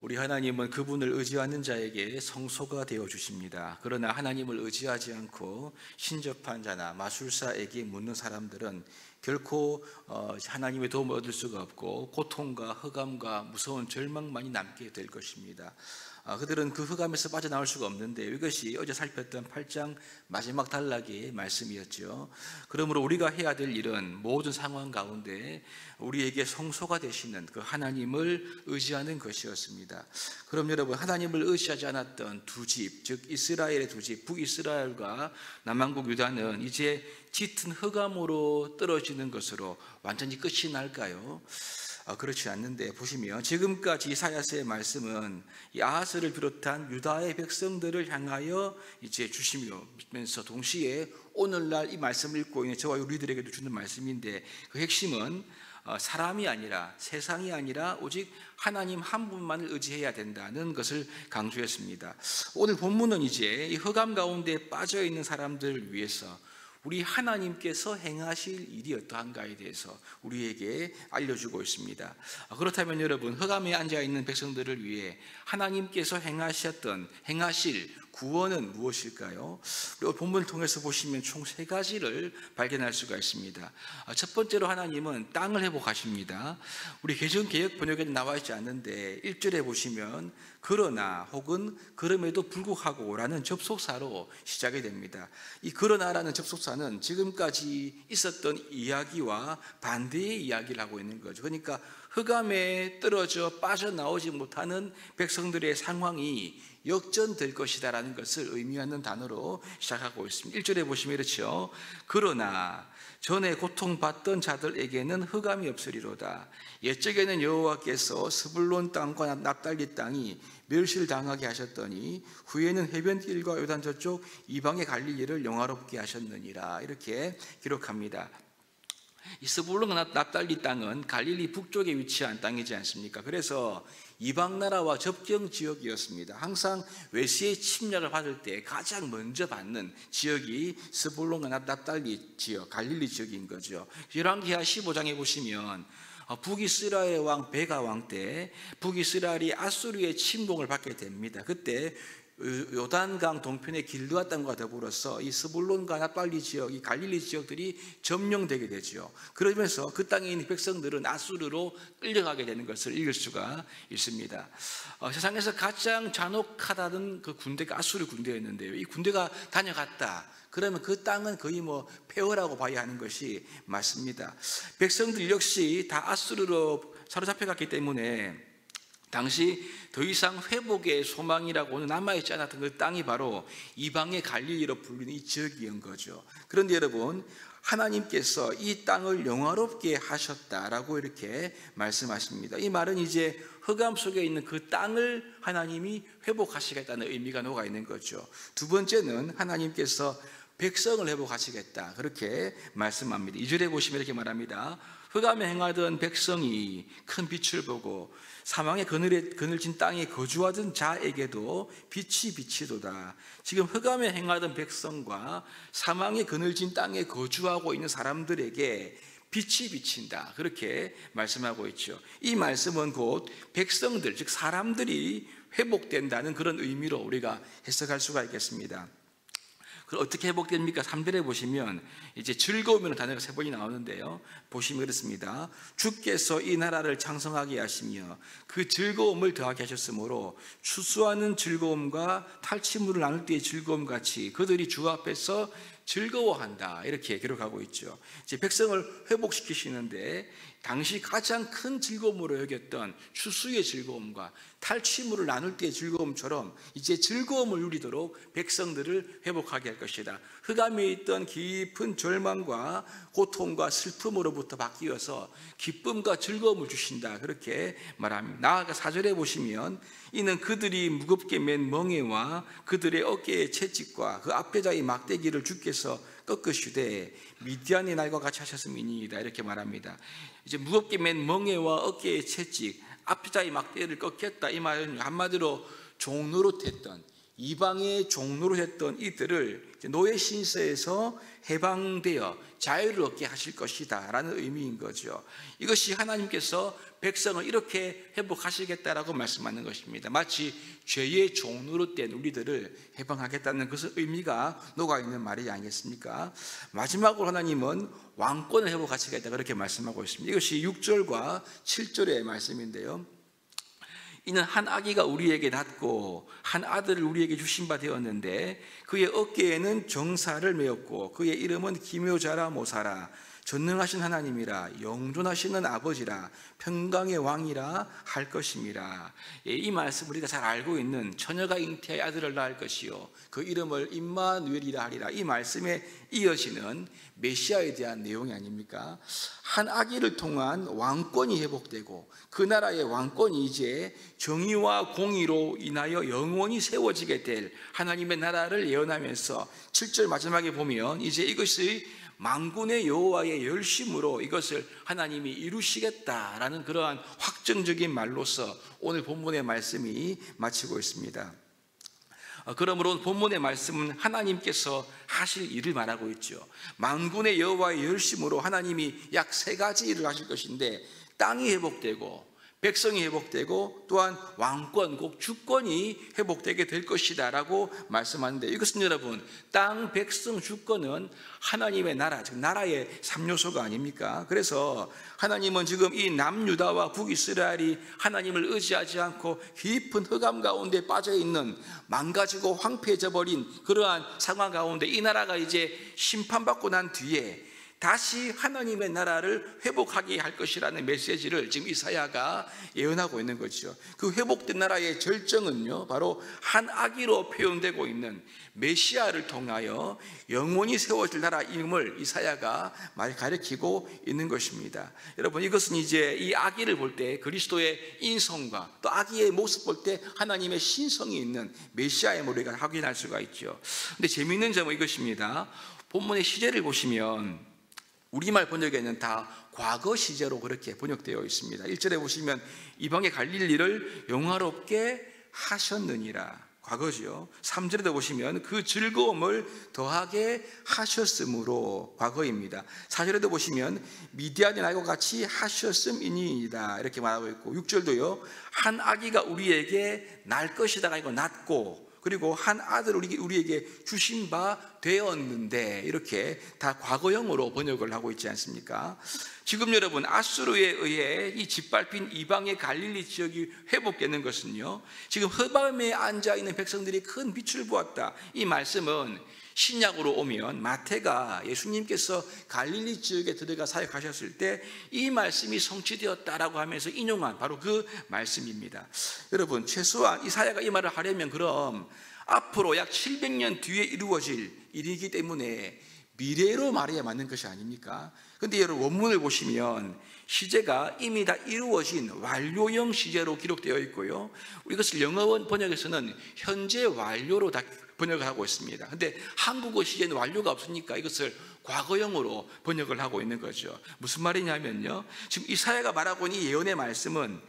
우리 하나님은 그분을 의지하는 자에게 성소가 되어 주십니다. 그러나 하나님을 의지하지 않고 신접한 자나 마술사에게 묻는 사람들은 결코 하나님의 도움을 얻을 수가 없고 고통과 흑암과 무서운 절망만이 남게 될 것입니다. 그들은 그 흑암에서 빠져나올 수가 없는데, 이것이 어제 살폈던 8장 마지막 단락의 말씀이었죠. 그러므로 우리가 해야 될 일은 모든 상황 가운데 우리에게 성소가 되시는 그 하나님을 의지하는 것이었습니다. 그럼 여러분, 하나님을 의지하지 않았던 두 집, 즉 이스라엘의 두 집, 북이스라엘과 남한국 유다는 이제 짙은 흑암으로 떨어지는 것으로 완전히 끝이 날까요? 그렇지 않는데, 보시면 지금까지 이사야서의 말씀은 이 아하스를 비롯한 유다의 백성들을 향하여 이제 주시면서 동시에 오늘날 이 말씀을 읽고 있는 저와 우리들에게도 주는 말씀인데, 그 핵심은 사람이 아니라, 세상이 아니라 오직 하나님 한 분만을 의지해야 된다는 것을 강조했습니다. 오늘 본문은 이제 이 흑암 가운데 빠져 있는 사람들을 위해서 우리 하나님께서 행하실 일이 어떠한가에 대해서 우리에게 알려주고 있습니다. 그렇다면 여러분, 흑암에 앉아있는 백성들을 위해 하나님께서 행하실 구원은 무엇일까요? 우리 본문을 통해서 보시면 총 3가지를 발견할 수가 있습니다. 첫 번째로 하나님은 땅을 회복하십니다. 우리 개정개역 번역에는 나와 있지 않는데 1절에 보시면 그러나 혹은 그럼에도 불구하고 라는 접속사로 시작이 됩니다. 이 그러나라는 접속사는 지금까지 있었던 이야기와 반대의 이야기를 하고 있는 거죠. 그러니까 흑암에 떨어져 빠져나오지 못하는 백성들의 상황이 역전될 것이다라는 것을 의미하는 단어로 시작하고 있습니다. 1절에 보시면 이렇죠. 그러나 전에 고통받던 자들에게는 흑암이 없으리로다. 옛적에는 여호와께서 스불론 땅과 납달리 땅이 멸시를 당하게 하셨더니 후에는 해변길과 요단 저쪽 이방의 갈릴리를 영화롭게 하셨느니라. 이렇게 기록합니다. 이 스불론과 납달리 땅은 갈릴리 북쪽에 위치한 땅이지 않습니까? 그래서 이방 나라와 접경 지역이었습니다. 항상 외세의 침략을 받을 때 가장 먼저 받는 지역이 스불론과 납달리 지역, 갈릴리 지역인 거죠. 열왕기하 15장에 보시면 북이스라엘 왕 베가 왕 때 북이스라엘이 아수르의 침공을 받게 됩니다. 그때 요단강 동편의 길르아 땅과 더불어서 이 스불론과 납달리 지역, 이 갈릴리 지역들이 점령되게 되죠. 그러면서 그 땅에 있는 백성들은 아수르로 끌려가게 되는 것을 읽을 수가 있습니다. 세상에서 가장 잔혹하다는 그 군대가 아수르 군대였는데요. 이 군대가 다녀갔다 그러면 그 땅은 거의 폐허라고 봐야 하는 것이 맞습니다. 백성들 역시 다 아수르로 사로잡혀갔기 때문에 당시 더 이상 회복의 소망이라고는 남아있지 않았던 그 땅이 바로 이방의 갈릴리로 불리는 이 지역이었던 거죠. 그런데 여러분, 하나님께서 이 땅을 영화롭게 하셨다라고 이렇게 말씀하십니다. 이 말은 이제 흑암 속에 있는 그 땅을 하나님이 회복하시겠다는 의미가 녹아 있는 거죠. 두 번째는 하나님께서 백성을 회복하시겠다, 그렇게 말씀합니다. 2절에 보시면 이렇게 말합니다. 흑암에 행하던 백성이 큰 빛을 보고 사망의 그늘진 땅에 거주하던 자에게도 빛이 비치도다. 지금 흑암에 행하던 백성과 사망의 그늘진 땅에 거주하고 있는 사람들에게 빛이 비친다, 그렇게 말씀하고 있죠. 이 말씀은 곧 백성들, 즉 사람들이 회복된다는 그런 의미로 우리가 해석할 수가 있겠습니다. 어떻게 회복됩니까? 3절에 보시면 이제 즐거움이라는 단어가 3번이 나오는데요. 보시면 그렇습니다. 주께서 이 나라를 창성하게 하시며 그 즐거움을 더하게 하셨으므로 추수하는 즐거움과 탈취물을 나눌 때의 즐거움 같이 그들이 주 앞에서 즐거워한다, 이렇게 기록하고 있죠. 이제 백성을 회복시키시는데 당시 가장 큰 즐거움으로 여겼던 추수의 즐거움과 탈취물을 나눌 때의 즐거움처럼 이제 즐거움을 누리도록 백성들을 회복하게 할 것이다. 흑암에 있던 깊은 절망과 고통과 슬픔으로부터 바뀌어서 기쁨과 즐거움을 주신다, 그렇게 말합니다. 나아가 4절에 보시면 이는 그들이 무겁게 맨 멍에와 그들의 어깨의 채찍과 그 앞배자의 막대기를 주께서 꺾으시되 미디안의 날과 같이 하셨음이니이다, 이렇게 말합니다. 이제 무겁게 맨 멍에와 어깨의 채찍, 앞배자의 막대기를 꺾였다, 이 말은 한마디로 종노릇했던, 이방의 종로로 했던 이들을 노예 신세에서 해방되어 자유를 얻게 하실 것이다 라는 의미인 거죠. 이것이 하나님께서 백성을 이렇게 회복하시겠다라고 말씀하는 것입니다. 마치 죄의 종로로 된 우리들을 해방하겠다는 것의 의미가 녹아있는 말이 아니겠습니까? 마지막으로 하나님은 왕권을 회복하시겠다 그렇게 말씀하고 있습니다. 이것이 6절과 7절의 말씀인데요. 이는 한 아기가 우리에게 낳고 한 아들을 우리에게 주신 바 되었는데 그의 어깨에는 정사를 메었고 그의 이름은 기묘자라 모사라 전능하신 하나님이라 영존하시는 아버지라 평강의 왕이라 할 것임이라. 이 말씀 우리가 잘 알고 있는 처녀가 잉태하여 아들을 낳을 것이요 그 이름을 임마누엘이라 하리라. 이 말씀에 이어지는 메시아에 대한 내용이 아닙니까? 한 아기를 통한 왕권이 회복되고 그 나라의 왕권이 이제 정의와 공의로 인하여 영원히 세워지게 될 하나님의 나라를 예언하면서 7절 마지막에 보면 이제 이것이 만군의 여호와의 열심으로 이것을 하나님이 이루시겠다라는 그러한 확정적인 말로서 오늘 본문의 말씀이 마치고 있습니다. 그러므로 본문의 말씀은 하나님께서 하실 일을 말하고 있죠. 만군의 여호와의 열심으로 하나님이 약 3가지 일을 하실 것인데 땅이 회복되고 백성이 회복되고 또한 왕권, 곧 주권이 회복되게 될 것이다 라고 말씀하는데 이것은 여러분 땅, 백성, 주권은 하나님의 나라, 즉 나라의 3요소가 아닙니까? 그래서 하나님은 지금 이 남유다와 북이스라엘이 하나님을 의지하지 않고 깊은 흑암 가운데 빠져있는 망가지고 황폐해져 버린 그러한 상황 가운데 이 나라가 이제 심판받고 난 뒤에 다시 하나님의 나라를 회복하게 할 것이라는 메시지를 지금 이사야가 예언하고 있는 거죠. 그 회복된 나라의 절정은요 바로 한 아기로 표현되고 있는 메시아를 통하여 영원히 세워질 나라임을 이사야가 말 가리키고 있는 것입니다. 여러분 이것은 이제 이 아기를 볼 때 그리스도의 인성과 또 아기의 모습 볼 때 하나님의 신성이 있는 메시아임을 우리가 확인할 수가 있죠. 근데 재미있는 점은 이것입니다. 본문의 시제를 보시면 우리말 번역에는 다 과거 시제로 그렇게 번역되어 있습니다. 1절에 보시면 이방의 갈릴리를 영화롭게 하셨느니라 과거죠. 3절에도 보시면 그 즐거움을 더하게 하셨으므로 과거입니다. 4절에도 보시면 미디안의 날과 같이 하셨음이니이다 이렇게 말하고 있고 6절도요 한 아기가 우리에게 날 것이다가 아니고 낳고 그리고 한 아들을 우리에게 주신 바 되었는데 이렇게 다 과거형으로 번역을 하고 있지 않습니까? 지금 여러분 아수르에 의해 이 짓밟힌 이방의 갈릴리 지역이 회복되는 것은요 지금 흑암에 앉아있는 백성들이 큰 빛을 보았다. 이 말씀은 신약으로 오면 마태가 예수님께서 갈릴리 지역에 들어가 사역하셨을 때 이 말씀이 성취되었다라고 하면서 인용한 바로 그 말씀입니다. 여러분 최소한 이사야가 이 말을 하려면 그럼 앞으로 약 700년 뒤에 이루어질 일이기 때문에 미래로 말해야 맞는 것이 아닙니까? 그런데 여러분 원문을 보시면 시제가 이미 다 이루어진 완료형 시제로 기록되어 있고요 이것을 영어 번역에서는 현재 완료로 다 번역을 하고 있습니다. 근데 한국어 시제는 완료가 없으니까 이것을 과거형으로 번역을 하고 있는 거죠. 무슨 말이냐면요 지금 이사야가 말하고 있는 이 예언의 말씀은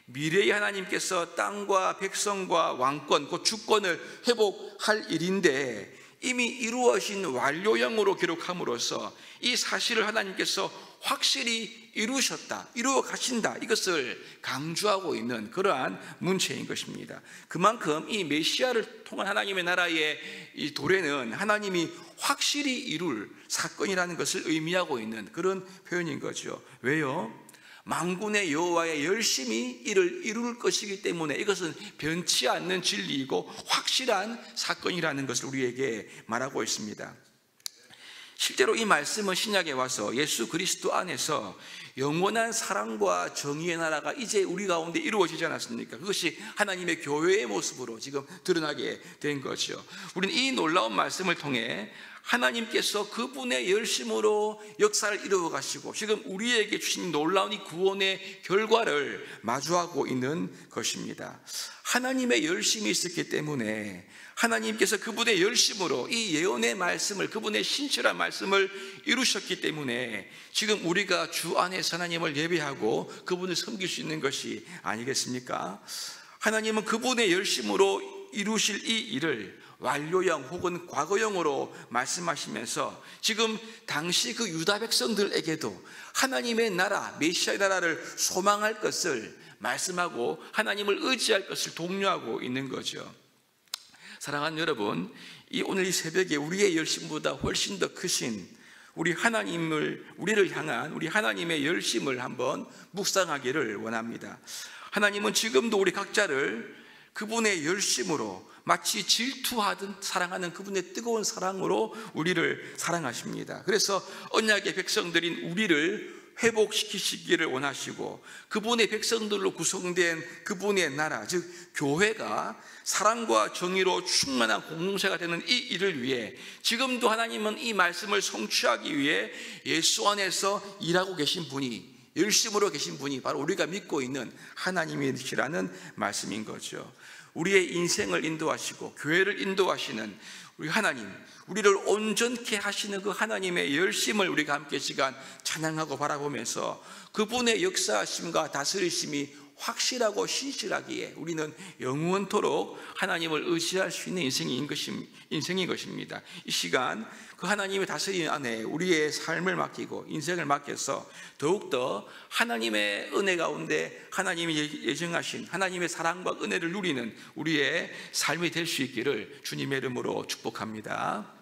미래의 하나님께서 땅과 백성과 왕권, 그 주권을 회복할 일인데 이미 이루어진 완료형으로 기록함으로써 이 사실을 하나님께서 확실히 이루셨다, 이루어 가신다 이것을 강조하고 있는 그러한 문체인 것입니다. 그만큼 이 메시아를 통한 하나님의 나라의 이 도래는 하나님이 확실히 이룰 사건이라는 것을 의미하고 있는 그런 표현인 거죠. 왜요? 만군의 여호와의 열심히 이를 이룰 것이기 때문에 이것은 변치 않는 진리이고 확실한 사건이라는 것을 우리에게 말하고 있습니다. 실제로 이 말씀은 신약에 와서 예수 그리스도 안에서 영원한 사랑과 정의의 나라가 이제 우리 가운데 이루어지지 않았습니까? 그것이 하나님의 교회의 모습으로 지금 드러나게 된 거죠. 우리는 이 놀라운 말씀을 통해 하나님께서 그분의 열심으로 역사를 이루어 가시고 지금 우리에게 주신 놀라운 이 구원의 결과를 마주하고 있는 것입니다. 하나님의 열심이 있었기 때문에 하나님께서 그분의 열심으로 이 예언의 말씀을 그분의 신실한 말씀을 이루셨기 때문에 지금 우리가 주 안에서 하나님을 예배하고 그분을 섬길 수 있는 것이 아니겠습니까? 하나님은 그분의 열심으로 이루실 이 일을 완료형 혹은 과거형으로 말씀하시면서 지금 당시 그 유다 백성들에게도 하나님의 나라, 메시아의 나라를 소망할 것을 말씀하고 하나님을 의지할 것을 독려하고 있는 거죠. 사랑하는 여러분, 오늘 이 새벽에 우리의 열심보다 훨씬 더 크신 우리를 향한 우리 하나님의 열심을 한번 묵상하기를 원합니다. 하나님은 지금도 우리 각자를 그분의 열심으로 마치 질투하듯 사랑하는 그분의 뜨거운 사랑으로 우리를 사랑하십니다. 그래서 언약의 백성들인 우리를 회복시키시기를 원하시고 그분의 백성들로 구성된 그분의 나라, 즉 교회가 사랑과 정의로 충만한 공동체가 되는 이 일을 위해 지금도 하나님은 이 말씀을 성취하기 위해 예수 안에서 일하고 계신 분이, 열심으로 계신 분이 바로 우리가 믿고 있는 하나님이시라는 말씀인 거죠. 우리의 인생을 인도하시고 교회를 인도하시는 우리 하나님, 우리를 온전케 하시는 그 하나님의 열심을 우리가 함께 시간 찬양하고 바라보면서 그분의 역사하심과 다스리심이 확실하고 신실하기에 우리는 영원토록 하나님을 의지할 수 있는 인생인 것입니다. 이 시간 그 하나님의 다스림 안에 우리의 삶을 맡기고 인생을 맡겨서 더욱더 하나님의 은혜 가운데 하나님이 예정하신 하나님의 사랑과 은혜를 누리는 우리의 삶이 될 수 있기를 주님의 이름으로 축복합니다.